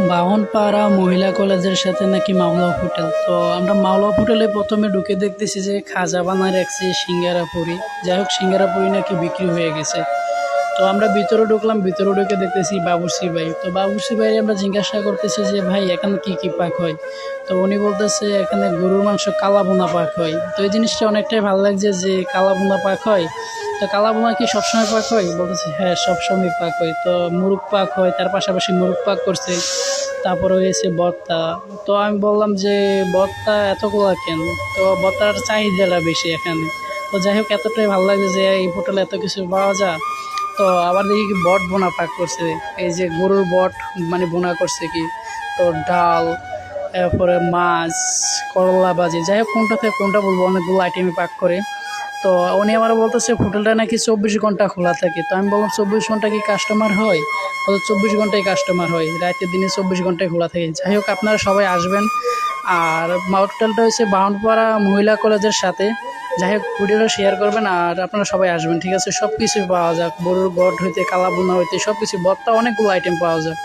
বাহনপাড়া মহিলা কলেজের সাথে নাকি মাওলা হোটেল। তো আমরা মাওলা হোটেলে প্রথমে ঢুকে দেখতেছি যে খাজা বানায় রাখছে সিঙ্গারা পুরি। যাই হোক, সিঙ্গারা পুরি নাকি বিক্রি হয়ে গেছে। তো আমরা ভিতরে ঢুকলাম, ভিতরে ঢুকে দেখতেছি বাবুর্চি ভাই। তো বাবুর্চি ভাই আমরা জিজ্ঞাসা করতেছি যে ভাই এখানে কি কি পাক হয়। তো উনি বলতেছে এখানে গরুর মাংস কালা বোনা পাক হয়। তো এই জিনিসটা অনেকটাই ভালো লাগছে যে কালা বোনা পাক হয়। তো কালা বোনা কি সবসময় পাক হয়? বলতেছে হ্যাঁ, সবসময় পাক হয়। তো মুরগ পাক হয়, তার পাশাপাশি মুরগ পাক করছে। তারপরে হয়েছে ভর্তা। তো আমি বললাম যে ভর্তা এতগুলা কেন? তো ভর্তার চাহিদাটা বেশি এখানে। তো যাই হোক, এতটাই ভালো লাগে যে এই হোটেলে এত কিছু পাওয়া যায়। তো আবার দেখি কি বট বোনা পাক করছে, এই যে গরুর বট মানে বোনা করছে কি। তো ডাল, এরপরে মাছ, করলা ভাজি, যাই হোক কোনটা থেকে কোনটা বলবো, অনেকগুলো আইটেমই পাক করে। তো উনি আমার বলতেছে হোটেলটা নাকি 24 ঘন্টা খোলা থাকে। তো আমি বললাম 24 ঘন্টা কি কাস্টমার হয়? বলতো 24 ঘন্টায় কাস্টমার হয়, রাতের দিনে 24 ঘন্টায় খোলা থাকে। যাই হোক, আপনারা সবাই আসবেন। আর হোটেলটা হচ্ছে বাহনপাড়া মহিলা কলেজের সাথে। যাই হোক, ভিডিওটা শেয়ার করবেন আর আপনারা সবাই আসবেন, ঠিক আছে? সব কিছুই পাওয়া যায়, গরুর গট হইতে কালা বোনা হইতে সব কিছু, ভর্তা অনেকগুলো আইটেম পাওয়া যায়।